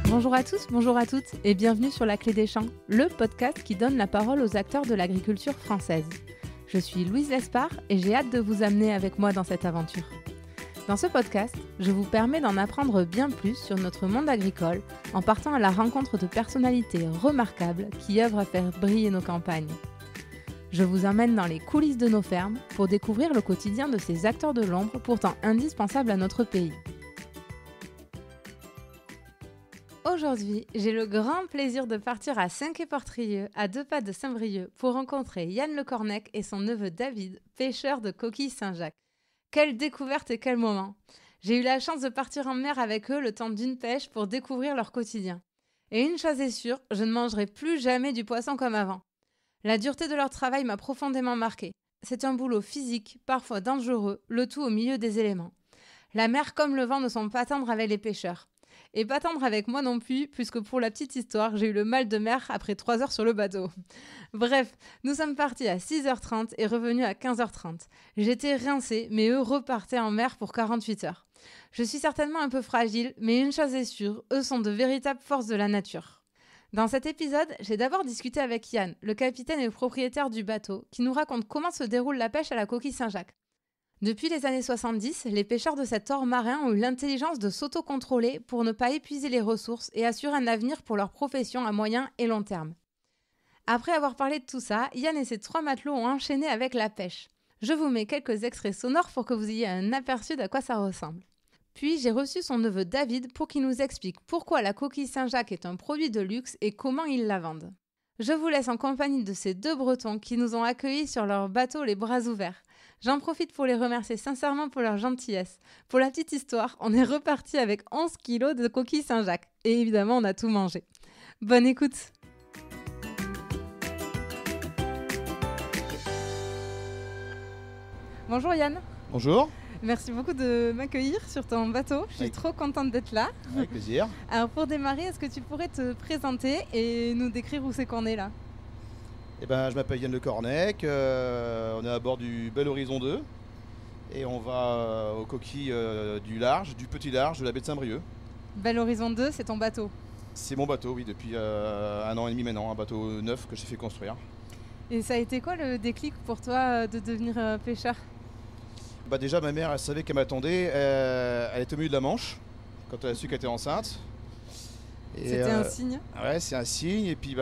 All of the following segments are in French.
Bonjour à tous, bonjour à toutes et bienvenue sur La Clé des Champs, le podcast qui donne la parole aux acteurs de l'agriculture française. Je suis Louise Lespard et j'ai hâte de vous amener avec moi dans cette aventure. Dans ce podcast, je vous permets d'en apprendre bien plus sur notre monde agricole en partant à la rencontre de personnalités remarquables qui œuvrent à faire briller nos campagnes. Je vous emmène dans les coulisses de nos fermes pour découvrir le quotidien de ces acteurs de l'ombre pourtant indispensables à notre pays. Aujourd'hui, j'ai le grand plaisir de partir à Saint-Quay-Portrieux, à 2 pas de Saint-Brieuc, pour rencontrer Yann Le Cornec et son neveu David, pêcheurs de coquilles Saint-Jacques. Quelle découverte et quel moment! J'ai eu la chance de partir en mer avec eux le temps d'une pêche pour découvrir leur quotidien. Et une chose est sûre, je ne mangerai plus jamais du poisson comme avant. La dureté de leur travail m'a profondément marquée. C'est un boulot physique, parfois dangereux, le tout au milieu des éléments. La mer comme le vent ne sont pas tendres avec les pêcheurs. Et pas tendre avec moi non plus, puisque pour la petite histoire, j'ai eu le mal de mer après 3 heures sur le bateau. Bref, nous sommes partis à 6h30 et revenus à 15h30. J'étais rincée, mais eux repartaient en mer pour 48 heures. Je suis certainement un peu fragile, mais une chose est sûre, eux sont de véritables forces de la nature. Dans cet épisode, j'ai d'abord discuté avec Yann, le capitaine et propriétaire du bateau, qui nous raconte comment se déroule la pêche à la coquille Saint-Jacques. Depuis les années 70, les pêcheurs de cet or marin ont eu l'intelligence de s'autocontrôler pour ne pas épuiser les ressources et assurer un avenir pour leur profession à moyen et long terme. Après avoir parlé de tout ça, Yann et ses 3 matelots ont enchaîné avec la pêche. Je vous mets quelques extraits sonores pour que vous ayez un aperçu d'à quoi ça ressemble. Puis j'ai reçu son neveu David pour qu'il nous explique pourquoi la coquille Saint-Jacques est un produit de luxe et comment ils la vendent. Je vous laisse en compagnie de ces 2 Bretons qui nous ont accueillis sur leur bateau les bras ouverts. J'en profite pour les remercier sincèrement pour leur gentillesse. Pour la petite histoire, on est reparti avec 11 kilos de coquilles Saint-Jacques. Et évidemment, on a tout mangé. Bonne écoute! Bonjour Yann. Bonjour. Merci beaucoup de m'accueillir sur ton bateau. Je suis trop contente d'être là. Avec plaisir. Alors pour démarrer, est-ce que tu pourrais te présenter et nous décrire où c'est qu'on est là? Je m'appelle Yann Le Cornec, on est à bord du Bel Horizon 2 et on va aux coquilles du petit large de la baie de Saint-Brieuc. Bel Horizon 2, c'est ton bateau? C'est mon bateau, oui, depuis 1 an et demi maintenant, un bateau neuf que j'ai fait construire. Et ça a été quoi le déclic pour toi de devenir pêcheur? Déjà ma mère, elle savait qu'elle m'attendait, elle était au milieu de la Manche quand elle a su qu'elle était enceinte. Et c'était un signe? Ouais, c'est un signe. Et puis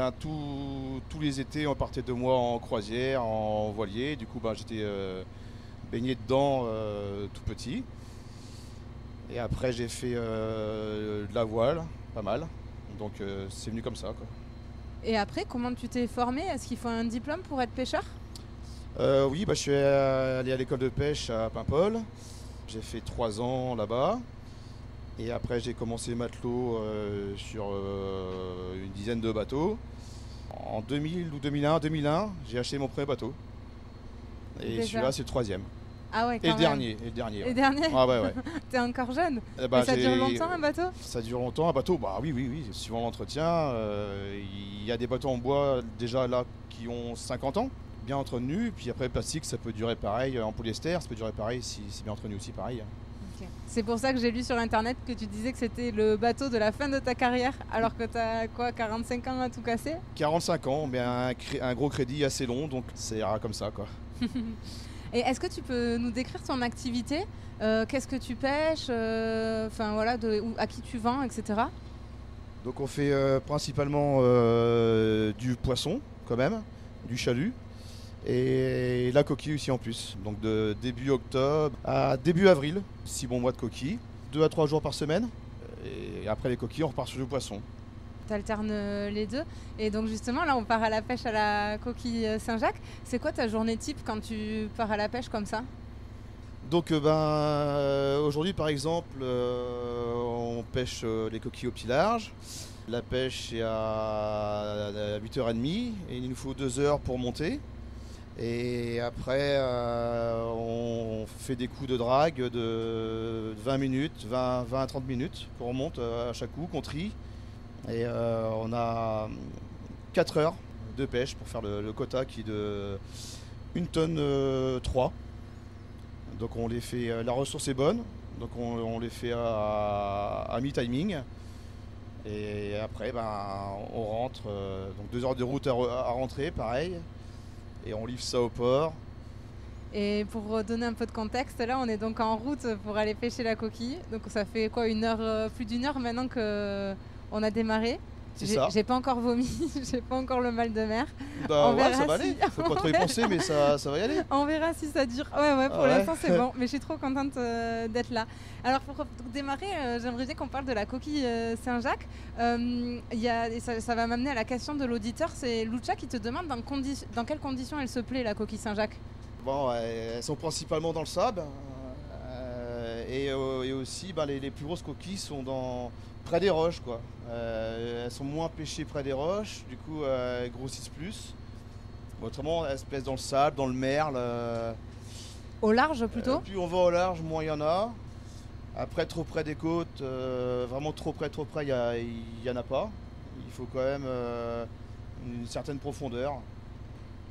tous les étés, on partait 2 mois en croisière, en voilier. Du coup, j'étais baigné dedans tout petit. Et après, j'ai fait de la voile, pas mal. Donc, c'est venu comme ça, quoi. Et après, comment tu t'es formé? Est-ce qu'il faut un diplôme pour être pêcheur? Oui, je suis allé à l'école de pêche à Paimpol. J'ai fait 3 ans là-bas. Et après, j'ai commencé matelot sur une dizaine de bateaux. En 2000 ou 2001, j'ai acheté mon premier bateau. Et celui-là, c'est le 3e. Ah ouais, et le dernier. Et dernier? Ah ouais. T'es encore jeune. Et ça dure longtemps un bateau? Ça dure longtemps un bateau, oui. Suivant l'entretien, il y a des bateaux en bois déjà là qui ont 50 ans, bien entretenus. Puis après, le plastique, ça peut durer pareil. En polyester, ça peut durer pareil si c'est bien entretenu aussi, pareil. Okay. C'est pour ça que j'ai lu sur internet que tu disais que c'était le bateau de la fin de ta carrière, alors que t'as 45 ans à tout casser? 45 ans, mais un gros crédit assez long, donc ça ira comme ça, quoi. Et est-ce que tu peux nous décrire ton activité? Qu'est-ce que tu pêches? À qui tu vends, etc. Donc on fait principalement du poisson, quand même, du chalut. Et la coquille aussi en plus, donc de début octobre à début avril, 6 bons mois de coquille, 2 à 3 jours par semaine, et après les coquilles on repart sur du poisson. Tu alternes les deux, et donc justement là on part à la pêche à la coquille Saint-Jacques. C'est quoi ta journée type quand tu pars à la pêche comme ça? Donc aujourd'hui par exemple on pêche les coquilles au petit large. La pêche est à 8h30 et il nous faut 2 heures pour monter. Et après, on fait des coups de drague de 20 minutes, 20 à 30 minutes, qu'on remonte à chaque coup, qu'on trie. Et on a 4 heures de pêche pour faire le quota qui est de 1 tonne 3. Donc on les fait, la ressource est bonne, donc on les fait à mi-timing. Et après, on rentre, donc 2 heures de route à rentrer, pareil. Et on livre ça au port. Et pour donner un peu de contexte, là, on est donc en route pour aller pêcher la coquille. Donc ça fait quoi, plus d'une heure maintenant qu'on a démarré. C'est ça. J'ai pas encore vomi, j'ai pas encore le mal de mer. Bah ouais, ça va aller. Faut pas trop y penser, mais ça va y aller. On verra si ça dure. Ouais, pour l'instant c'est bon. Mais je suis trop contente d'être là. Alors pour démarrer, j'aimerais bien qu'on parle de la coquille Saint-Jacques. Ça va m'amener à la question de l'auditeur. C'est Lucha qui te demande dans quelles conditions elle se plaît, la coquille Saint-Jacques. Bon, elles sont principalement dans le sable. Et aussi, les plus grosses coquilles sont près des roches, quoi. Elles sont moins pêchées près des roches, du coup elles grossissent plus. Autrement, elles se plaisent dans le sable, dans le merle. Au large plutôt Plus on va au large, moins il y en a. Après, trop près des côtes, vraiment trop près, il n'y en a pas. Il faut quand même une certaine profondeur.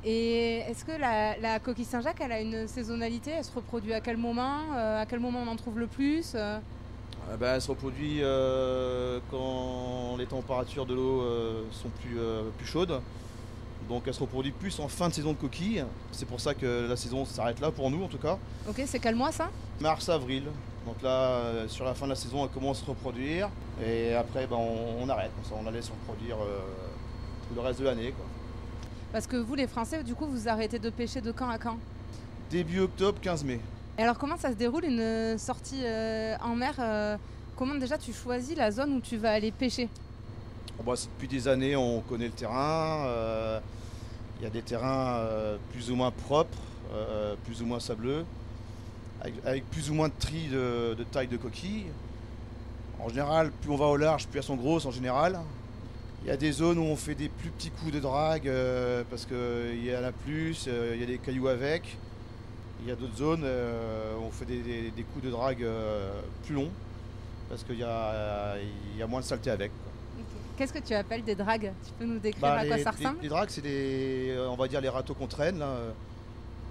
Et est-ce que la coquille Saint-Jacques, elle a une saisonnalité? Elle se reproduit à quel moment? À quel moment on en trouve le plus? Elle se reproduit quand les températures de l'eau sont plus chaudes. Donc elle se reproduit plus en fin de saison de coquille. C'est pour ça que la saison s'arrête là pour nous en tout cas. Ok, c'est quel mois ça? Mars-avril. Donc là, sur la fin de la saison, elle commence à se reproduire. Et après, on arrête. Comme ça, on la laisse se reproduire tout le reste de l'année, quoi. Parce que vous, les Français, du coup, vous arrêtez de pêcher de quand à quand? Début octobre, 15 mai. Et alors, comment ça se déroule une sortie en mer? Comment déjà tu choisis la zone où tu vas aller pêcher? Depuis des années, on connaît le terrain. Il y a des terrains plus ou moins propres, plus ou moins sableux, avec plus ou moins de tri de taille de coquille. En général, plus on va au large, plus elles sont grosses en général. Il y a des zones où on fait des plus petits coups de drague parce qu'il y en a plus, il y a des cailloux avec. Il y a d'autres zones où on fait des coups de drague plus longs parce qu'il y a moins de saleté avec, quoi. Qu'est-ce que tu appelles des dragues? Tu peux nous décrire à quoi ça ressemble? Les dragues, c'est on va dire les râteaux qu'on traîne là,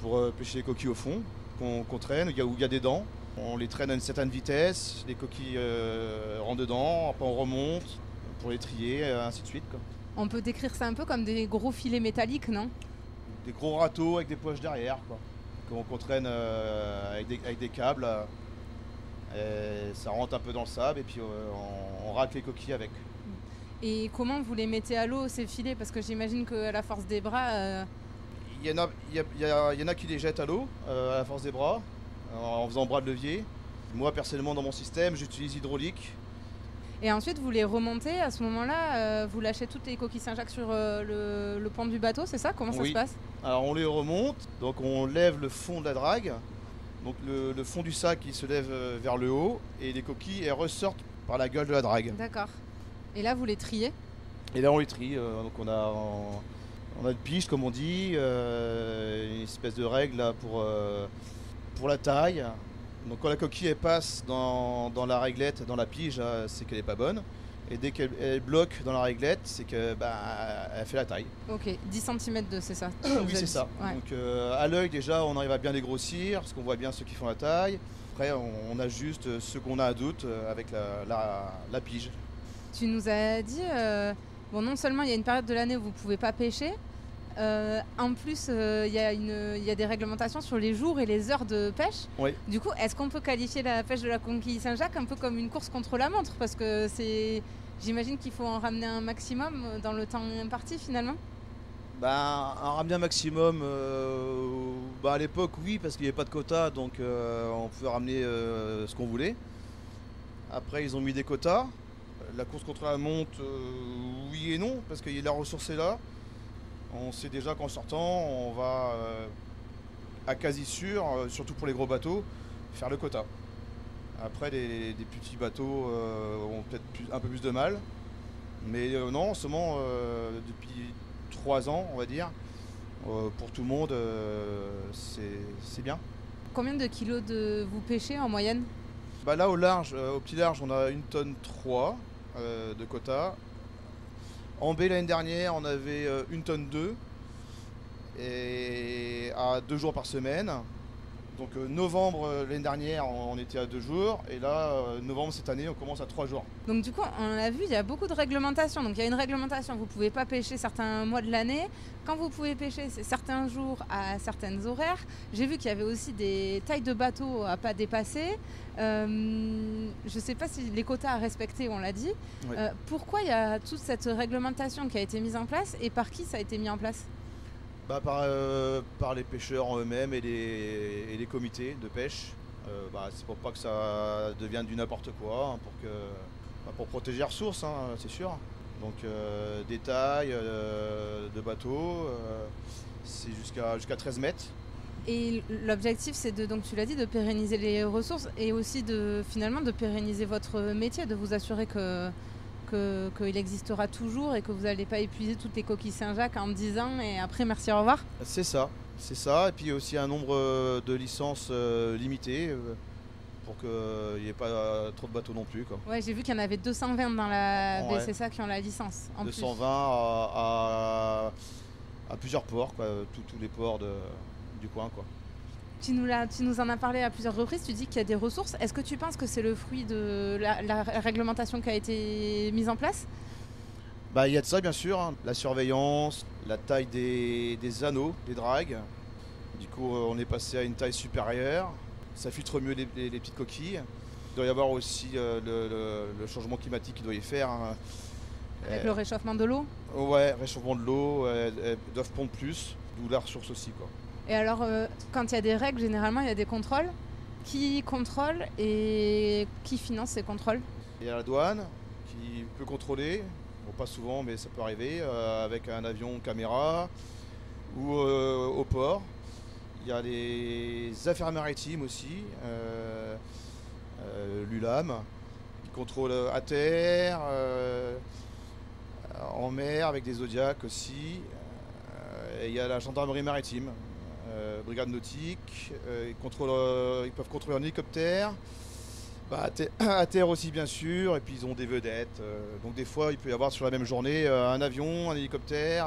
pour pêcher les coquilles au fond, qu'on traîne, où il y a des dents. On les traîne à une certaine vitesse, les coquilles rentrent dedans, après on remonte pour les trier, ainsi de suite, quoi. On peut décrire ça un peu comme des gros filets métalliques, non? Des gros râteaux avec des poches derrière, quoi, qu'on traîne avec des câbles. Et ça rentre un peu dans le sable et puis on racle les coquilles avec. Et comment vous les mettez à l'eau, ces filets? Parce que j'imagine qu'à la force des bras... Il y en a qui les jettent à l'eau à la force des bras, en faisant bras de levier. Moi, personnellement, dans mon système, j'utilise hydraulique. Et ensuite, vous les remontez. À ce moment-là, vous lâchez toutes les coquilles Saint-Jacques sur le pont du bateau, c'est ça? Comment ça se passe? Alors, on les remonte, donc on lève le fond de la drague, donc le fond du sac qui se lève vers le haut, et les coquilles, elles ressortent par la gueule de la drague. D'accord. Et là, vous les triez? Et là, on les trie. Donc on a une pige, comme on dit, une espèce de règle là, pour la taille. Donc quand la coquille elle passe dans la réglette, dans la pige, c'est qu'elle n'est pas bonne. Et dès qu'elle bloque dans la réglette, c'est qu'elle fait la taille. Ok, 10 cm c'est ça? Oui, c'est ça. Ouais. Donc à l'œil déjà, on arrive à bien les grossir, parce qu'on voit bien ceux qui font la taille. Après, on ajuste ceux qu'on a à doute avec la pige. Tu nous as dit, non seulement il y a une période de l'année où vous ne pouvez pas pêcher, en plus il y a des réglementations sur les jours et les heures de pêche. Oui. Du coup, est-ce qu'on peut qualifier la pêche de la coquille Saint-Jacques un peu comme une course contre la montre? Parce que j'imagine qu'il faut en ramener un maximum dans le temps imparti finalement. En ramener un maximum, à l'époque oui, parce qu'il n'y avait pas de quota, donc on pouvait ramener ce qu'on voulait. Après ils ont mis des quotas. La course contre la montre, oui et non, parce que la ressource est là. On sait déjà qu'en sortant, on va à quasi sûr, surtout pour les gros bateaux, faire le quota. Après, des petits bateaux ont peut-être un peu plus de mal. Mais non, en ce moment, depuis 3 ans, on va dire, pour tout le monde, c'est bien. Combien de kilos vous pêchez en moyenne? Là, au large, au petit large, on a 1,3 tonne de quota. En baie l'année dernière, on avait 1,2 tonne et à 2 jours par semaine. Donc novembre l'année dernière, on était à 2 jours, et là, novembre cette année, on commence à 3 jours. Donc du coup, on l'a vu, il y a beaucoup de réglementations. Donc il y a une réglementation, vous ne pouvez pas pêcher certains mois de l'année. Quand vous pouvez pêcher, c'est certains jours à certaines horaires. J'ai vu qu'il y avait aussi des tailles de bateaux à pas dépasser. Je ne sais pas si les quotas à respecter, on l'a dit. Oui. Pourquoi il y a toute cette réglementation qui a été mise en place et par qui ça a été mis en place ? Par les pêcheurs en eux-mêmes et les comités de pêche. C'est pour pas que ça devienne du n'importe quoi, hein, pour protéger les ressources, hein, c'est sûr. Donc des tailles de bateaux, c'est jusqu'à 13 mètres. Et l'objectif, c'est donc tu l'as dit, de pérenniser les ressources et aussi finalement de pérenniser votre métier, de vous assurer qu'il existera toujours et que vous n'allez pas épuiser toutes les coquilles Saint-Jacques en 10 ans et après merci, au revoir. C'est ça. Et puis aussi un nombre de licences limité pour qu'il n'y ait pas trop de bateaux non plus, quoi. Ouais, j'ai vu qu'il y en avait 220 dans la Ouais. BCSA qui ont la licence. En 220 plus. à plusieurs ports, quoi, tous les ports du coin, quoi. Tu nous en as parlé à plusieurs reprises, tu dis qu'il y a des ressources. Est-ce que tu penses que c'est le fruit de la réglementation qui a été mise en place ? Il y a de ça, bien sûr, hein. La surveillance, la taille des anneaux, des dragues. Du coup, on est passé à une taille supérieure. Ça filtre mieux les petites coquilles. Il doit y avoir aussi le changement climatique qui doit y faire, hein. Avec le réchauffement de l'eau ? Ouais, réchauffement de l'eau, elles doivent pondre plus, d'où la ressource aussi, quoi. Et alors, quand il y a des règles, généralement, il y a des contrôles. Qui contrôle et qui finance ces contrôles ? Il y a la douane qui peut contrôler, bon, pas souvent, mais ça peut arriver, avec un avion caméra ou au port. Il y a les affaires maritimes aussi, l'ULAM, qui contrôle à terre, en mer avec des Zodiacs aussi. Et il y a la gendarmerie maritime, brigade nautique, ils peuvent contrôler en hélicoptère. À terre aussi, bien sûr, et puis ils ont des vedettes. Donc des fois, il peut y avoir sur la même journée un avion, un hélicoptère,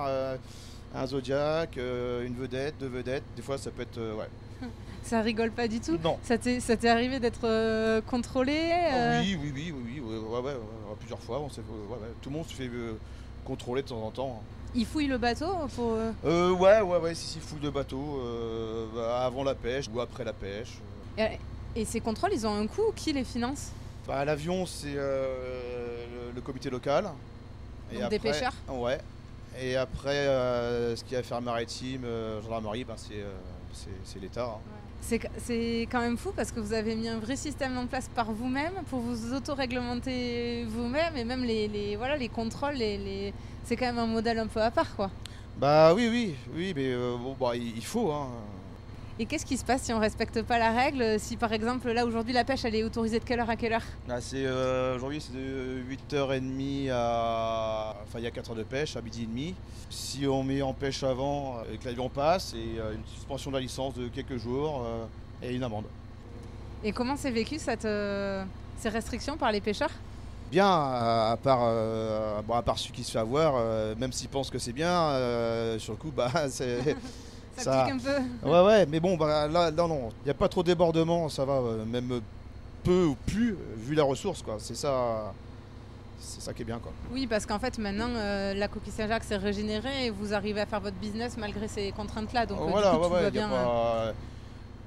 un Zodiac, une vedette, 2 vedettes. Des fois, ça peut être... ouais. Ça rigole pas du tout ? Non. Ça t'est arrivé d'être contrôlé ? Oui, ouais, plusieurs fois. Tout le monde se fait contrôler de temps en temps. Ils fouillent le bateau pour... Ouais, si fouillent le bateau avant la pêche ou après la pêche. Et ces contrôles, ils ont un coût ? Qui les finance ? L'avion, c'est le comité local. Donc après, des pêcheurs ? Ouais. Et après, ce qui est affaires maritimes, gendarmerie, c'est l'État. Hein. C'est quand même fou parce que vous avez mis un vrai système en place par vous-même pour vous auto-réglementer vous-même et même les contrôles, c'est quand même un modèle un peu à part, quoi. Oui, mais il faut, hein. Et qu'est-ce qui se passe si on ne respecte pas la règle ? Si par exemple, là aujourd'hui, la pêche, elle est autorisée de quelle heure à quelle heure ? Aujourd'hui, c'est de 8h30 à... Enfin, il y a 4 heures de pêche, à midi et demi. Si on met en pêche avant et que l'avion passe, et une suspension de la licence de quelques jours et une amende. Et comment c'est vécu ces restrictions par les pêcheurs ? Bien, à part celui qui se fait avoir, même s'il pense que c'est bien, sur le coup, c'est... Ça pique un peu. Ouais, mais bon, là, non. Il n'y a pas trop de débordement, ça va, même peu ou plus, vu la ressource, quoi. C'est ça qui est bien, quoi. Oui, parce qu'en fait, maintenant, la coquille Saint-Jacques s'est régénérée et vous arrivez à faire votre business malgré ces contraintes-là. Donc, voilà, du coup, tout va bien.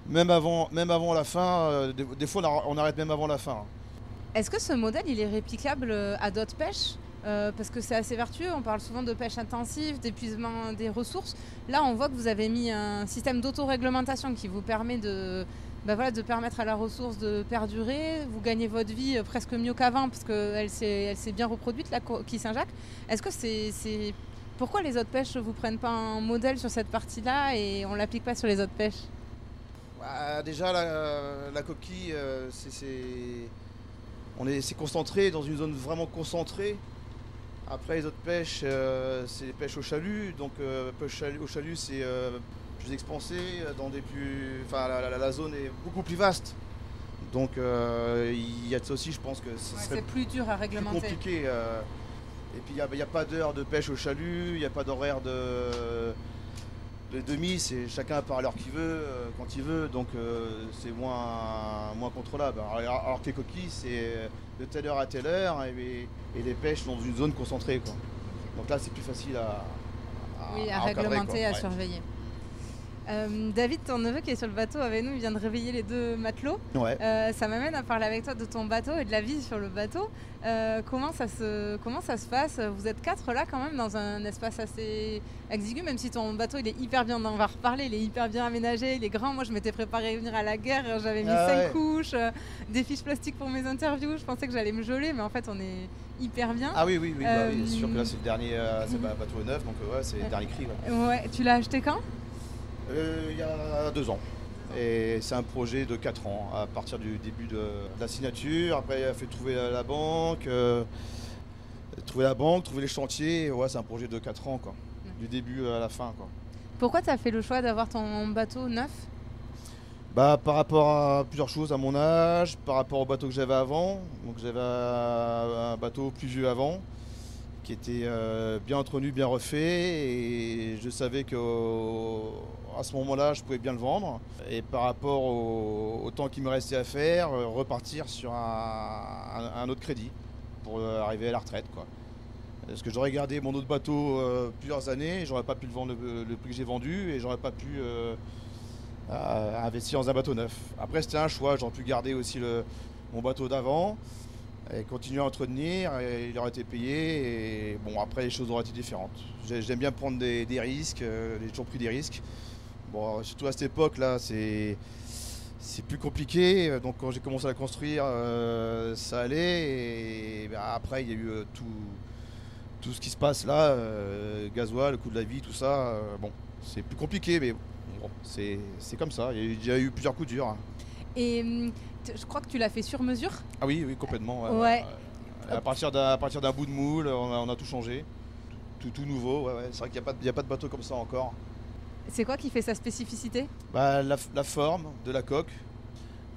Même avant la fin, des fois, on arrête même avant la fin. Est-ce que ce modèle, il est réplicable à d'autres pêches ? Parce que c'est assez vertueux, on parle souvent de pêche intensive, d'épuisement des ressources. Là, on voit que vous avez mis un système d'autoréglementation qui vous permet de permettre à la ressource de perdurer. Vous gagnez votre vie presque mieux qu'avant parce qu'elle s'est bien reproduite, la coquille Saint-Jacques. Est-ce que c'est... Pourquoi les autres pêches ne vous prennent pas un modèle sur cette partie-là et on ne l'applique pas sur les autres pêches ? Déjà, la coquille, c'est concentré dans une zone vraiment concentrée. Après les autres pêches, c'est les pêches au chalut, donc pêche au chalut c'est plus expansé, la zone est beaucoup plus vaste. Donc il y a de ça aussi, je pense que c'est plus dur à réglementer. Plus compliqué. Et puis il n'y a pas d'heure de pêche au chalut, il n'y a pas d'horaire Les demi, c'est chacun part à l'heure qu'il veut, quand il veut, donc c'est moins contrôlable. Alors que les coquilles, c'est de telle heure à telle heure et les pêches dans une zone concentrée, quoi. Donc là, c'est plus facile Oui, à encadrer, réglementer, quoi. à surveiller. David, ton neveu qui est sur le bateau avec nous, il vient de réveiller les 2 matelots. Ouais. Ça m'amène à parler avec toi de ton bateau et de la vie sur le bateau. Comment ça se passe? Vous êtes 4 là quand même dans un espace assez exigu, même si ton bateau il est hyper bien, on va reparler, il est hyper bien aménagé, il est grand. Moi je m'étais préparé à venir à la guerre, j'avais mis 5 couches, des fiches plastiques pour mes interviews, je pensais que j'allais me geler, mais en fait on est hyper bien. Ah oui, c'est sûr que là c'est le dernier, c'est un bateau neuf, donc ouais, c'est le dernier cri. Ouais, tu l'as acheté quand? Il y a 2 ans. Et c'est un projet de 4 ans, à partir du début de la signature. Après, il a fait trouver la banque, trouver les chantiers. Ouais, c'est un projet de 4 ans, quoi. Du début à la fin, quoi. Pourquoi tu as fait le choix d'avoir ton bateau neuf? Par rapport à plusieurs choses, à mon âge, par rapport au bateau que j'avais avant. Donc j'avais un bateau plus vieux avant, qui était bien entretenu, bien refait, et je savais qu'à ce moment-là, je pouvais bien le vendre. Et par rapport au temps qu'il me restait à faire, repartir sur un autre crédit pour arriver à la retraite, quoi. Parce que j'aurais gardé mon autre bateau plusieurs années, j'aurais pas pu le vendre le prix que j'ai vendu, et j'aurais pas pu investir dans un bateau neuf. Après, c'était un choix, j'aurais pu garder aussi mon bateau d'avant et continuer à entretenir, et il aurait été payé, et bon, après les choses auraient été différentes. J'aime bien prendre des risques, j'ai toujours pris des risques. Bon, surtout à cette époque-là, c'est plus compliqué, donc quand j'ai commencé à la construire, ça allait, et après il y a eu tout ce qui se passe là, gasoil, le coût de la vie, tout ça, bon, c'est plus compliqué, mais bon, c'est comme ça, il y a déjà eu plusieurs coups durs. Et je crois que tu l'as fait sur mesure. Ah oui, complètement. Ouais. À partir d'un bout de moule, on a tout changé, tout nouveau. Ouais. C'est vrai qu'il n'y a pas de bateau comme ça encore. C'est quoi qui fait sa spécificité? La forme de la coque,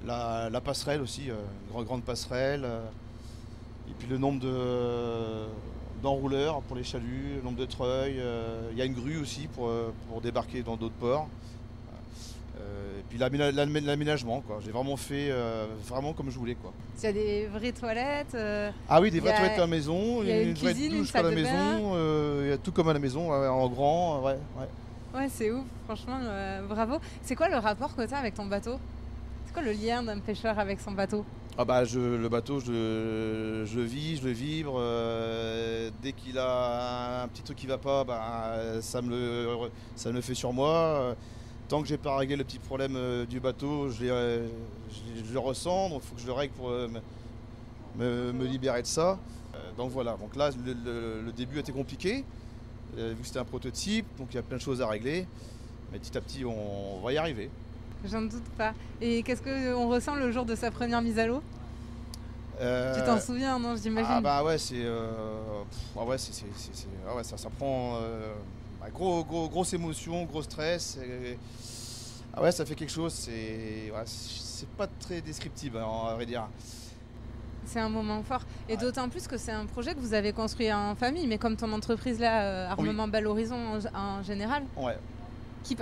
la passerelle aussi, grande passerelle, et puis le nombre d'enrouleurs pour les chaluts, le nombre de treuils. Il y a une grue aussi pour débarquer dans d'autres ports. Et puis l'aménagement, quoi. J'ai vraiment fait vraiment comme je voulais, quoi. Tu as des vraies toilettes. Ah oui, des vraies toilettes à la maison, il y a une vraie cuisine, une douche à la salle de maison, il y a tout comme à la maison, en grand, ouais. Ouais, c'est ouf, franchement, bravo. C'est quoi le rapport que tu as avec ton bateau? C'est quoi le lien d'un pêcheur avec son bateau? Le bateau, je le vis, je le vibre. Dès qu'il a un petit truc qui va pas, ça me le fait sur moi. Tant que j'ai pas réglé le petit problème du bateau, je le ressens, donc il faut que je le règle pour me libérer de ça. Donc voilà, donc là le début était compliqué, vu que c'était un prototype, donc il y a plein de choses à régler, mais petit à petit on va y arriver. J'en doute pas. Et qu'est-ce qu'on ressent le jour de sa première mise à l'eau? Tu t'en souviens, non, j'imagine? Ah bah ouais, ça prend grosse émotion, gros stress. Ah ouais, ça fait quelque chose, c'est pas très descriptible, à vrai dire. C'est un moment fort. Et d'autant plus que c'est un projet que vous avez construit en famille, mais comme ton entreprise là, Armement Bal Horizon en général. Ouais.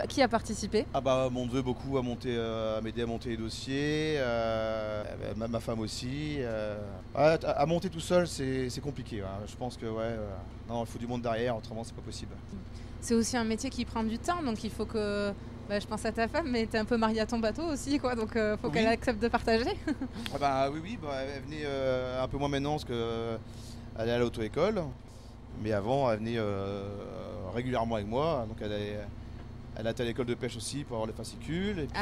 Qui a participé? Ah bah mon neveu beaucoup à m'aider à monter les dossiers, ma femme aussi. À monter tout seul c'est compliqué, hein. Je pense que non, il faut du monde derrière, autrement c'est pas possible. C'est aussi un métier qui prend du temps, donc il faut que... je pense à ta femme, mais t'es un peu mariée à ton bateau aussi, quoi, donc faut qu'elle accepte de partager. Oui, elle venait un peu moins maintenant parce qu'elle est à l'auto-école, mais avant elle venait régulièrement avec moi, donc elle a été à l'école de pêche aussi pour avoir les fascicules, et puis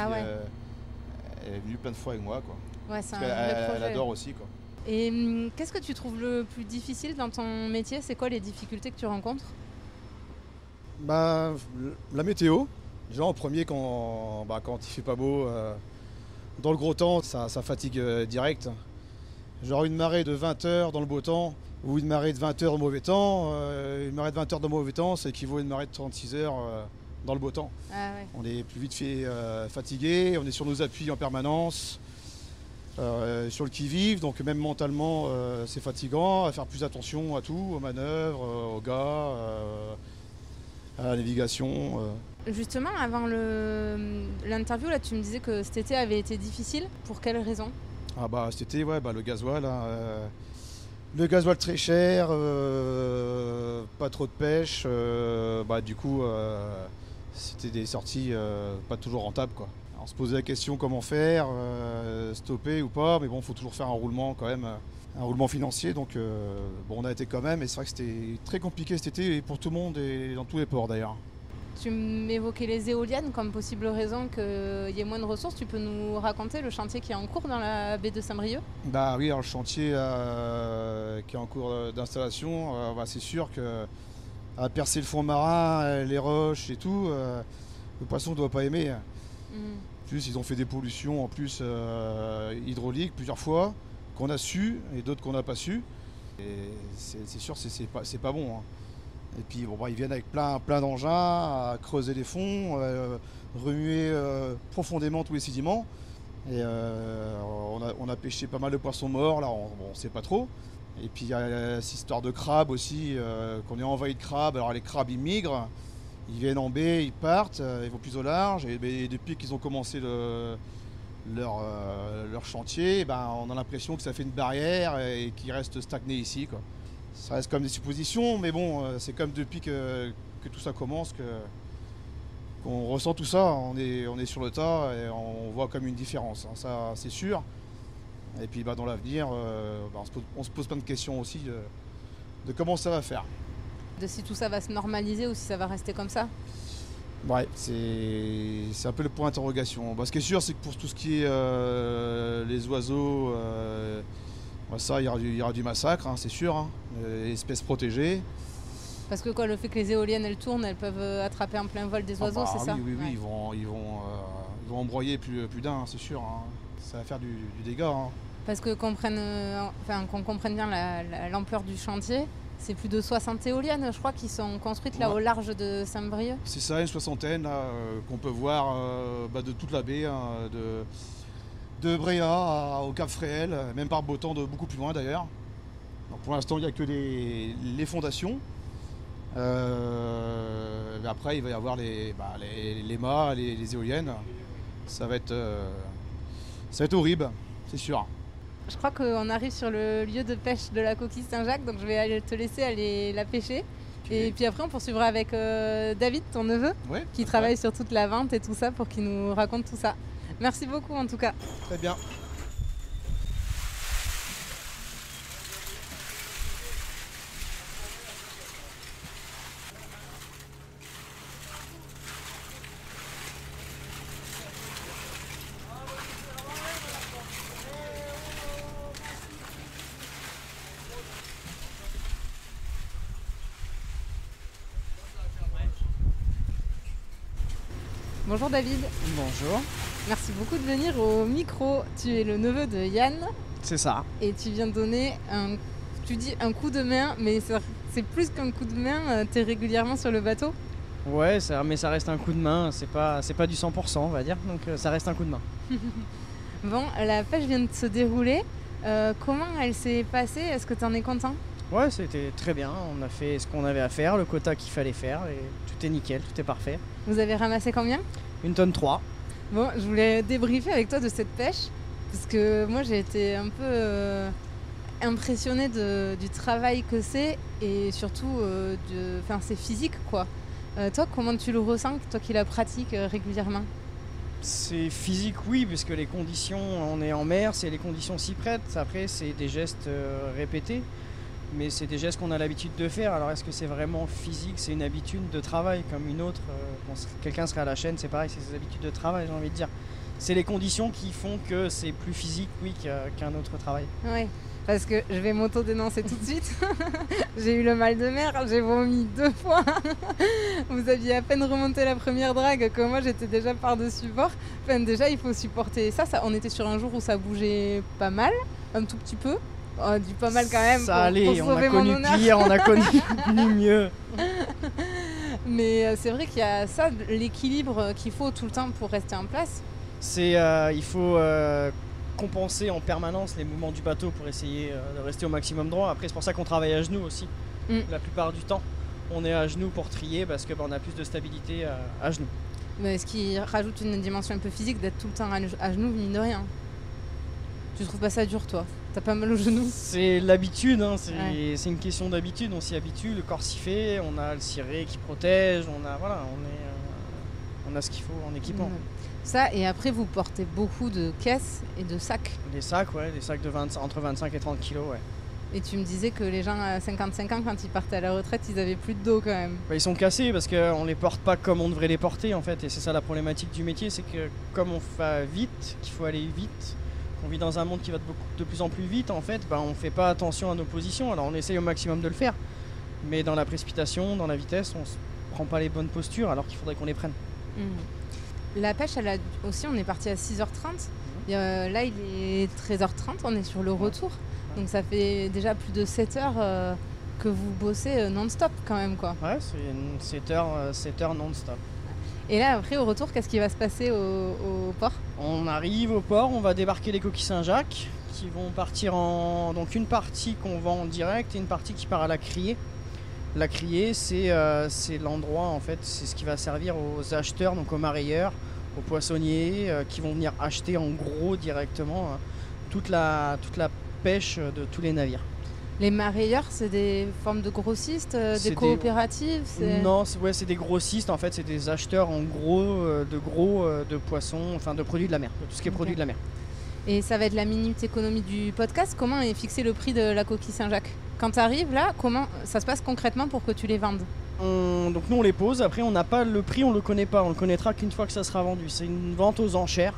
elle est venue plein de fois avec moi, quoi. Ouais, c'est un vrai projet. Elle adore aussi, quoi. Et qu'est-ce que tu trouves le plus difficile dans ton métier? C'est quoi les difficultés que tu rencontres? La météo. Déjà en premier quand il fait pas beau, dans le gros temps, ça fatigue direct. Genre une marée de 20 heures dans le beau temps ou une marée de 20 heures de mauvais temps. Une marée de 20 heures de mauvais temps, ça équivaut à une marée de 36 heures dans le beau temps. Ah ouais. On est plus vite fait fatigué, on est sur nos appuis en permanence, sur le qui-vive, donc même mentalement c'est fatigant, à faire plus attention à tout, aux manœuvres, aux gars. à la navigation. Justement, avant l'interview, là, tu me disais que cet été avait été difficile. Pour quelles raisons? Ah bah cet été, ouais, le gasoil. Le gasoil très cher, pas trop de pêche. Du coup, c'était des sorties pas toujours rentables, quoi. On se posait la question comment faire, stopper ou pas, mais bon, il faut toujours faire un roulement quand même, un roulement financier. Donc on a été quand même, et c'est vrai que c'était très compliqué cet été, et pour tout le monde et dans tous les ports d'ailleurs. Tu m'évoquais les éoliennes comme possible raison qu'il y ait moins de ressources. Tu peux nous raconter le chantier qui est en cours dans la baie de Saint-Brieuc? Bah oui, alors le chantier qui est en cours d'installation, c'est sûr que à percer le fond marin, les roches et tout, le poisson ne doit pas aimer. En plus, ils ont fait des pollutions en plus hydrauliques plusieurs fois, qu'on a su et d'autres qu'on n'a pas su. Et c'est sûr, c'est pas bon. Hein. Et puis ils viennent avec plein d'engins à creuser les fonds, remuer profondément tous les sédiments. Et on a pêché pas mal de poissons morts, là on sait pas trop. Et puis il y a cette histoire de crabes aussi, qu'on est envahi de crabes. Alors les crabes ils migrent, ils viennent en baie, ils partent, ils vont plus au large. Et depuis qu'ils ont commencé leur chantier, on a l'impression que ça fait une barrière et qu'ils restent stagnés ici, quoi. Ça reste comme des suppositions, mais bon, c'est comme depuis que tout ça commence qu'on ressent tout ça. On est sur le tas et on voit comme une différence, hein, ça c'est sûr. Et puis dans l'avenir, on se pose plein de questions aussi de comment ça va faire. De si tout ça va se normaliser ou si ça va rester comme ça? Ouais, c'est un peu le point d'interrogation. Ce qui est sûr, c'est que pour tout ce qui est les oiseaux, ça, il y aura du massacre, hein, c'est sûr, hein, espèces protégées. Parce que le fait que les éoliennes elles tournent, elles peuvent attraper en plein vol des oiseaux, c'est ça? Oui, Ouais. ils vont embroyer plus d'un, c'est sûr. Hein. Ça va faire du dégât. Hein. Parce que qu'on comprenne bien l'ampleur du chantier, c'est plus de 60 éoliennes, je crois, qui sont construites là au large de Saint-Brieuc. C'est ça, une soixantaine là, qu'on peut voir de toute la baie, hein, de Bréa au Cap Fréhel, même par beau temps de beaucoup plus loin d'ailleurs. Donc pour l'instant, il n'y a que les fondations. Mais après, il va y avoir les mâts, les éoliennes. Ça va être horrible, c'est sûr. Je crois qu'on arrive sur le lieu de pêche de la coquille Saint-Jacques, donc je vais te laisser aller la pêcher. Okay. Et puis après, on poursuivra avec David, ton neveu, qui travaille sur toute la vente et tout ça pour qu'il nous raconte tout ça. Merci beaucoup en tout cas. Très bien. Bonjour David. Bonjour. Merci beaucoup de venir au micro. Tu es le neveu de Yann. C'est ça. Et tu viens de donner tu dis un coup de main, mais c'est plus qu'un coup de main. Tu es régulièrement sur le bateau? Ouais, mais ça reste un coup de main. C'est pas du 100%, on va dire. Donc ça reste un coup de main. Bon, la pêche vient de se dérouler. Comment elle s'est passée? Est-ce que tu en es content? Ouais, c'était très bien. On a fait ce qu'on avait à faire, le quota qu'il fallait faire. Et tout est nickel, tout est parfait. Vous avez ramassé combien? 1,3 tonne. Bon, je voulais débriefer avec toi de cette pêche, parce que moi j'ai été un peu impressionnée du travail que c'est, et surtout, c'est physique quoi. Toi, comment tu le ressens, toi qui la pratiques régulièrement? C'est physique, oui, parce que les conditions, on est en mer, c'est les conditions s'y prêtent. Après, c'est des gestes répétés, mais c'est des gestes qu'on a l'habitude de faire. Alors est-ce que c'est vraiment physique? C'est une habitude de travail comme une autre. Quelqu'un serait à la chaîne, c'est pareil, c'est ses habitudes de travail, j'ai envie de dire. C'est les conditions qui font que c'est plus physique, oui, qu'un autre travail. Oui, parce que je vais m'auto-dénoncer tout de suite. J'ai eu le mal de mer, j'ai vomi 2 fois. Vous aviez à peine remonté la première drague que moi j'étais déjà par-dessus bord. Enfin, déjà, il faut supporter ça. On était sur un jour où ça bougeait pas mal, un tout petit peu. Oh, du pas mal quand même. Ça allait, on a connu pire, on a connu mieux. Mais c'est vrai qu'il y a ça, l'équilibre qu'il faut tout le temps pour rester en place. Il faut compenser en permanence les mouvements du bateau pour essayer de rester au maximum droit. Après, c'est pour ça qu'on travaille à genoux aussi, la plupart du temps. on est à genoux pour trier parce que on a plus de stabilité à genoux. Mais ce qui rajoute une dimension un peu physique d'être tout le temps à genoux, mine de rien. Tu trouves pas ça dur, toi? T'as pas mal aux genoux? C'est l'habitude, hein, c'est Ouais. une question d'habitude, on s'y habitue, le corps s'y fait, on a le ciré qui protège, on a ce qu'il faut en équipement. Ça, et après, vous portez beaucoup de caisses et de sacs. Les sacs, entre 25 et 30 kilos, ouais. Et tu me disais que les gens à 55 ans, quand ils partaient à la retraite, ils avaient plus de dos quand même. Ils sont cassés parce qu'on les porte pas comme on devrait les porter en fait, et c'est ça la problématique du métier, c'est que comme on fait vite, qu'il faut aller vite, qu'on vit dans un monde qui va de plus en plus vite en fait, on fait pas attention à nos positions, alors on essaye au maximum de le faire, mais dans la précipitation, dans la vitesse, on se prend pas les bonnes postures alors qu'il faudrait qu'on les prenne. La pêche, aussi, on est parti à 6h30. Là, il est 13h30, on est sur le retour. Donc ça fait déjà plus de 7 heures que vous bossez non-stop quand même, quoi. Ouais, c'est 7 heures non-stop. Et là, après, au retour, qu'est-ce qui va se passer au port? On arrive au port, on va débarquer les coquilles Saint-Jacques qui vont partir donc une partie qu'on vend en direct et une partie qui part à la criée. La criée, c'est l'endroit, en fait, c'est ce qui va servir aux acheteurs, donc aux marailleurs, aux poissonniers qui vont venir acheter en gros directement toute la pêche de tous les navires. Les marailleurs, c'est des formes de grossistes, des coopératives? Non, c'est des grossistes, en fait, c'est des acheteurs en gros de poissons, enfin de produits de la mer, de tout ce qui est produits de la mer. Et ça va être la minute économie du podcast. Comment est fixé le prix de la coquille Saint-Jacques? Quand tu arrives là, comment ça se passe concrètement pour que tu les vendes? Donc nous on les pose, après on n'a pas le prix, on le connaît pas, on le connaîtra qu'une fois que ça sera vendu. C'est une vente aux enchères.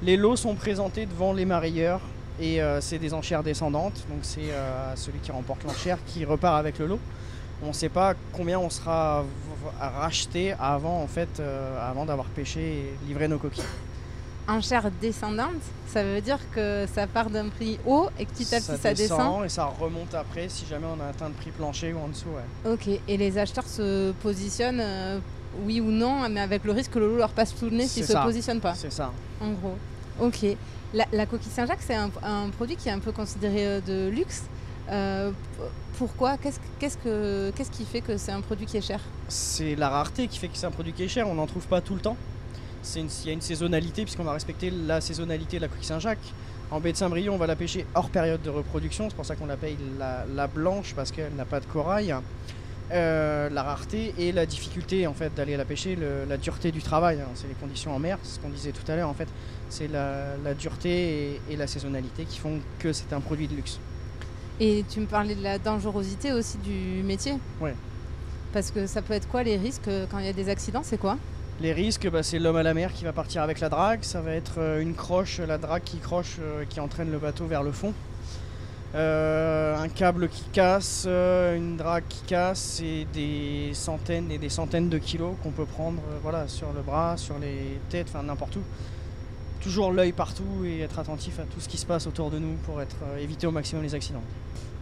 Les lots sont présentés devant les marailleurs et c'est des enchères descendantes, donc c'est celui qui remporte l'enchère qui repart avec le lot. On ne sait pas combien on sera racheté avant d'avoir pêché et livré nos coquilles. Enchère descendante, ça veut dire que ça part d'un prix haut et que petit à petit ça descend et ça remonte après si jamais on a atteint le prix plancher ou en dessous. Ouais. Ok, et les acheteurs se positionnent oui ou non, mais avec le risque que le lot leur passe sous le nez s'ils ne se positionnent pas. C'est ça. En gros. Ok. La coquille Saint-Jacques, c'est un produit qui est un peu considéré de luxe. Pourquoi? Qu'est-ce qui fait que c'est un produit qui est cher? C'est la rareté qui fait que c'est un produit qui est cher, on n'en trouve pas tout le temps. Il y a une saisonnalité puisqu'on va respecter la saisonnalité de la coquille Saint-Jacques. En baie de Saint-Brieuc, on va la pêcher hors période de reproduction, c'est pour ça qu'on l'appelle la blanche parce qu'elle n'a pas de corail. La rareté et la difficulté en fait d'aller la pêcher, la dureté du travail, c'est les conditions en mer, c'est ce qu'on disait tout à l'heure en fait, c'est la dureté et la saisonnalité qui font que c'est un produit de luxe. Et tu me parlais de la dangerosité aussi du métier? Ouais. Parce que ça peut être quoi les risques quand il y a des accidents, c'est quoi? Les risques, c'est l'homme à la mer qui va partir avec la drague, ça va être une croche, la drague qui croche, qui entraîne le bateau vers le fond. Un câble qui casse, une drague qui casse, et des centaines et des centaines de kilos qu'on peut prendre sur le bras, sur les têtes, enfin n'importe où. Toujours l'œil partout et être attentif à tout ce qui se passe autour de nous pour éviter au maximum les accidents.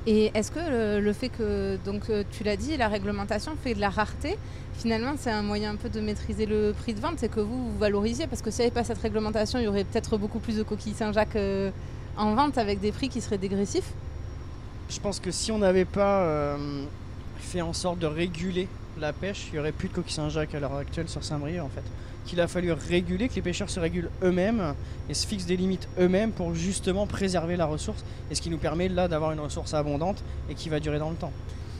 Et est-ce que le fait que, donc tu l'as dit, la réglementation fait de la rareté, finalement c'est un moyen un peu de maîtriser le prix de vente, c'est que vous valorisiez, parce que s'il n'y avait pas cette réglementation, il y aurait peut-être beaucoup plus de coquilles Saint-Jacques en vente avec des prix qui seraient dégressifs? Je pense que si on n'avait pas fait en sorte de réguler la pêche, il n'y aurait plus de coquilles Saint-Jacques à l'heure actuelle sur Saint-Brieuc en fait. Qu'il a fallu réguler, que les pêcheurs se régulent eux-mêmes et se fixent des limites eux-mêmes pour justement préserver la ressource, et ce qui nous permet là d'avoir une ressource abondante et qui va durer dans le temps.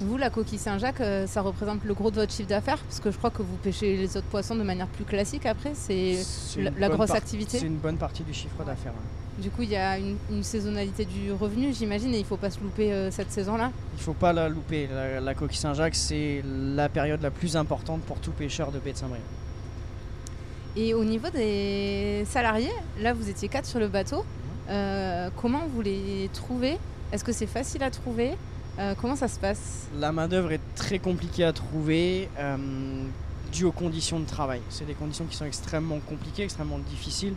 Vous, la coquille Saint-Jacques, ça représente le gros de votre chiffre d'affaires, parce que je crois que vous pêchez les autres poissons de manière plus classique après, c'est la grosse activité? C'est une bonne partie du chiffre d'affaires. Ouais. Du coup, il y a une saisonnalité du revenu, j'imagine, et il ne faut pas se louper cette saison-là? Il ne faut pas la louper. La coquille Saint-Jacques, c'est la période la plus importante pour tout pêcheur de baie de Saint-Brieuc. Et au niveau des salariés, là vous étiez 4 sur le bateau, comment vous les trouvez? Est-ce que c'est facile à trouver? Comment ça se passe? La main d'œuvre est très compliquée à trouver, due aux conditions de travail. C'est des conditions qui sont extrêmement compliquées, extrêmement difficiles.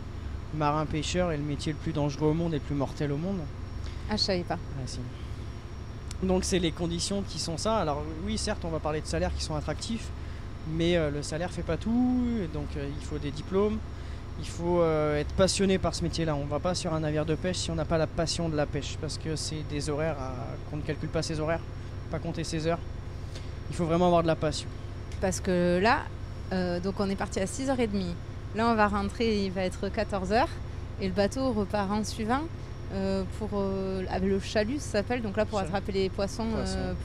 Marin-pêcheur est le métier le plus dangereux au monde et le plus mortel au monde. Ah, je savais pas. Ouais, si. Donc c'est les conditions qui sont ça. Alors oui, certes, on va parler de salaires qui sont attractifs, mais le salaire fait pas tout, donc il faut des diplômes, il faut être passionné par ce métier-là. On ne va pas sur un navire de pêche si on n'a pas la passion de la pêche, parce que c'est des horaires, qu'on ne calcule pas ses horaires, pas compter ses heures. Il faut vraiment avoir de la passion. Parce que là, donc on est parti à 6h30. Là, on va rentrer, il va être 14h. Et le bateau repart en suivant avec le chalut, ça s'appelle. Donc là, pour attraper les poissons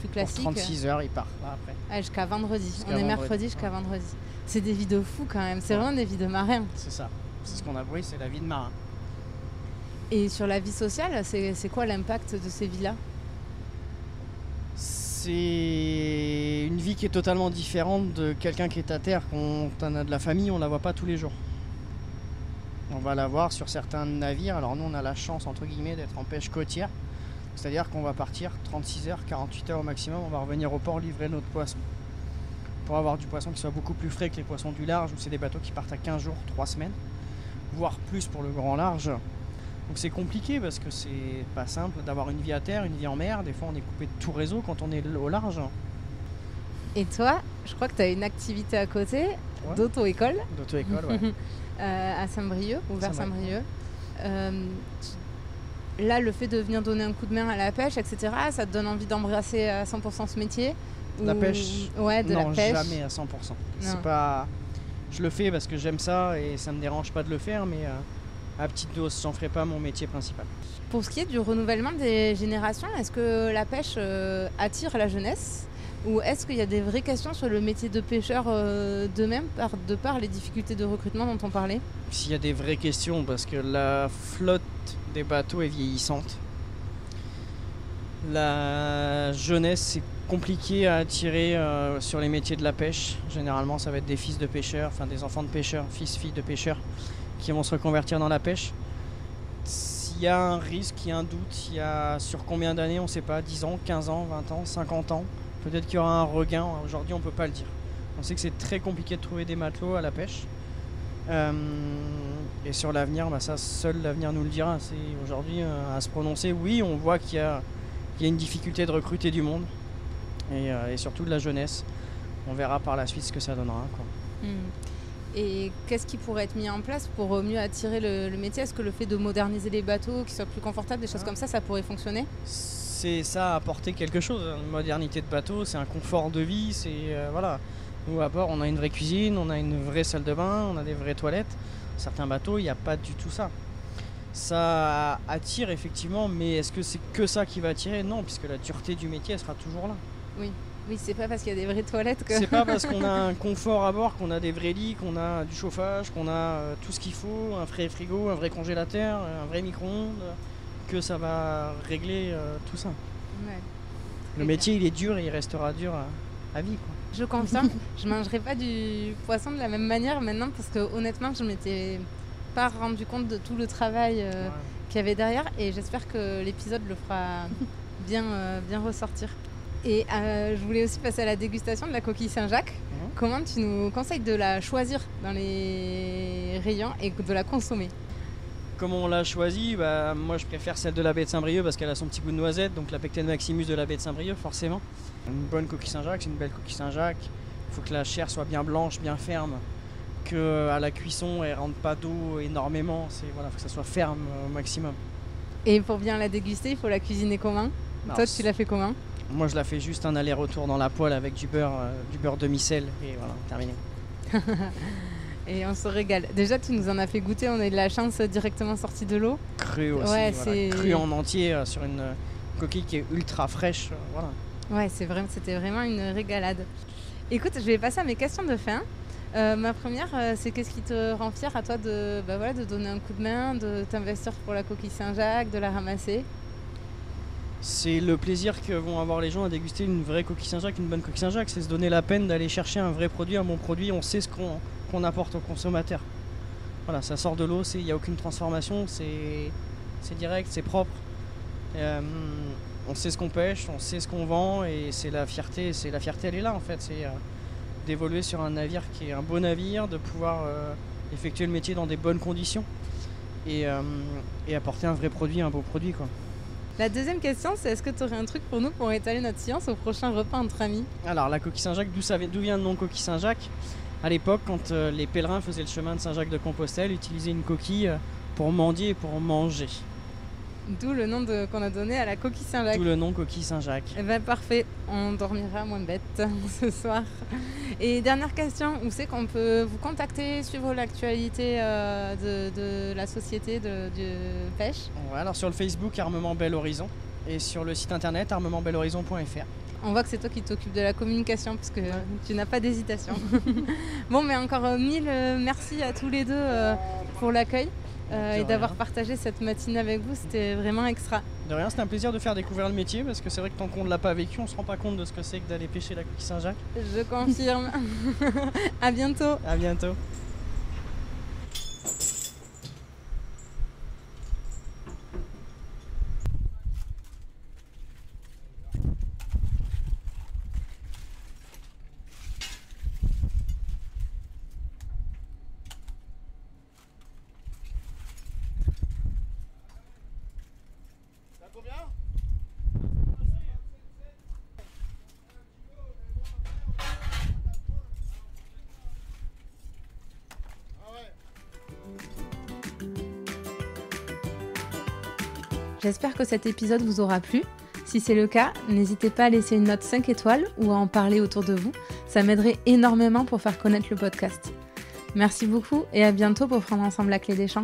plus classiques. Pour 36 heures, il part là après. Jusqu'à vendredi. On est mercredi jusqu'à vendredi. C'est des vies de fous quand même. C'est vraiment des vies de marins. C'est ça. C'est ce qu'on a vu, c'est la vie de marin. Et sur la vie sociale, c'est quoi l'impact de ces vies-là ? C'est une vie qui est totalement différente de quelqu'un qui est à terre. Quand on a de la famille, on la voit pas tous les jours. On va la voir sur certains navires. Alors nous, on a la chance, entre guillemets, d'être en pêche côtière. C'est-à-dire qu'on va partir 36 heures, 48 heures au maximum. On va revenir au port livrer notre poisson. Pour avoir du poisson qui soit beaucoup plus frais que les poissons du large, où c'est des bateaux qui partent à 15 jours, 3 semaines, voire plus pour le grand large. Donc c'est compliqué parce que c'est pas simple d'avoir une vie à terre, une vie en mer. Des fois, on est coupé de tout réseau quand on est au large. Et toi, je crois que tu as une activité à côté d'auto-école. D'auto-école, ouais. À Saint-Brieuc, ou vers Saint-Brieuc. Là, le fait de venir donner un coup de main à la pêche, etc., ça te donne envie d'embrasser à 100% ce métier ? La pêche ? Ouais, non, la pêche. Jamais à 100%. C'est pas... Je le fais parce que j'aime ça et ça me dérange pas de le faire, mais à petite dose, j'en ferai pas mon métier principal. Pour ce qui est du renouvellement des générations, est-ce que la pêche attire la jeunesse ? Ou est-ce qu'il y a des vraies questions sur le métier de pêcheur d'eux-mêmes, de par les difficultés de recrutement dont on parlait ? S'il y a des vraies questions, parce que la flotte des bateaux est vieillissante. La jeunesse, c'est compliqué à attirer sur les métiers de la pêche. Généralement, ça va être des fils de pêcheurs, enfin des enfants de pêcheurs, fils-filles de pêcheurs, qui vont se reconvertir dans la pêche. S'il y a un risque, il y a un doute, il y a sur combien d'années, on ne sait pas, 10 ans, 15 ans, 20 ans, 50 ans. Peut-être qu'il y aura un regain, aujourd'hui on ne peut pas le dire. On sait que c'est très compliqué de trouver des matelots à la pêche. Et sur l'avenir, ça, seul l'avenir nous le dira. C'est aujourd'hui à se prononcer. Oui, on voit qu'il y a une difficulté de recruter du monde et surtout de la jeunesse. On verra par la suite ce que ça donnera, quoi. Et qu'est-ce qui pourrait être mis en place pour mieux attirer le métier ? Est-ce que le fait de moderniser les bateaux, qu'ils soient plus confortables, des choses comme ça pourrait fonctionner ? C'est ça, apporter quelque chose. Une modernité de bateau, c'est un confort de vie, c'est voilà. Nous à bord, on a une vraie cuisine, on a une vraie salle de bain, on a des vraies toilettes. Certains bateaux, il n'y a pas du tout ça. Ça attire effectivement, mais est-ce que c'est que ça qui va attirer ? Non, puisque la dureté du métier, elle sera toujours là. Oui, c'est pas parce qu'il y a des vraies toilettes que... C'est pas parce qu'on a un confort à bord, qu'on a des vrais lits, qu'on a du chauffage, qu'on a tout ce qu'il faut, un vrai frigo, un vrai congélateur, un vrai micro-ondes, que ça va régler tout ça. Ouais. Le métier, il est dur et il restera dur à vie, quoi. Je confirme, je mangerai pas du poisson de la même manière maintenant parce que honnêtement, je m'étais pas rendu compte de tout le travail qu'il y avait derrière et j'espère que l'épisode le fera bien ressortir. Et je voulais aussi passer à la dégustation de la coquille Saint-Jacques. Comment tu nous conseilles de la choisir dans les rayons et de la consommer ? Comment on l'a choisie ? Moi je préfère celle de la baie de Saint-Brieuc parce qu'elle a son petit goût de noisette, donc la Pecten Maximus de la baie de Saint-Brieuc forcément. Une bonne coquille Saint-Jacques, c'est une belle coquille Saint-Jacques. Il faut que la chair soit bien blanche, bien ferme, qu'à la cuisson elle ne rentre pas d'eau énormément, faut que ça soit ferme au maximum. Et pour bien la déguster, il faut la cuisiner comment ? Toi tu l'as fait comment ? Moi je la fais juste un aller-retour dans la poêle avec du beurre demi-sel et voilà, terminé. Et on se régale. Déjà, tu nous en as fait goûter, on a eu de la chance directement sorti de l'eau. Cru aussi, cru en entier sur une coquille qui est ultra fraîche. Voilà. Ouais, c'était vraiment une régalade. Écoute, je vais passer à mes questions de fin. Ma première, c'est qu'est-ce qui te rend fier à toi de donner un coup de main, de t'investir pour la coquille Saint-Jacques, de la ramasser ? C'est le plaisir que vont avoir les gens à déguster une vraie coquille Saint-Jacques, une bonne coquille Saint-Jacques. C'est se donner la peine d'aller chercher un vrai produit, un bon produit. On sait ce qu'on apporte au consommateur. Voilà, ça sort de l'eau, il n'y a aucune transformation, c'est direct, c'est propre. On sait ce qu'on pêche, on sait ce qu'on vend et c'est la fierté elle est là en fait. C'est d'évoluer sur un navire qui est un beau navire, de pouvoir effectuer le métier dans des bonnes conditions et apporter un vrai produit, un beau produit, quoi. La deuxième question, c'est est-ce que tu aurais un truc pour nous pour étaler notre science au prochain repas entre amis ? Alors la coquille Saint-Jacques, d'où vient le nom coquille Saint-Jacques ? À l'époque, quand les pèlerins faisaient le chemin de Saint-Jacques de Compostelle, utilisaient une coquille pour mendier et pour manger. D'où le nom qu'on a donné à la coquille Saint-Jacques. D'où le nom coquille Saint-Jacques. Eh ben parfait, on dormira moins bête ce soir. Et dernière question, où c'est qu'on peut vous contacter, suivre l'actualité de la société de pêche? Ouais, alors sur le Facebook Armement Bel Horizon et sur le site internet armementbelhorizon.fr. On voit que c'est toi qui t'occupes de la communication parce que tu n'as pas d'hésitation. Bon, mais encore mille merci à tous les deux pour l'accueil et d'avoir partagé cette matinée avec vous. C'était vraiment extra. De rien, c'était un plaisir de faire découvrir le métier parce que c'est vrai que tant qu'on ne l'a pas vécu, on ne se rend pas compte de ce que c'est que d'aller pêcher la coquille Saint-Jacques. Je confirme. À bientôt. À bientôt. J'espère que cet épisode vous aura plu. Si c'est le cas, n'hésitez pas à laisser une note 5 étoiles ou à en parler autour de vous. Ça m'aiderait énormément pour faire connaître le podcast. Merci beaucoup et à bientôt pour prendre ensemble la clé des champs.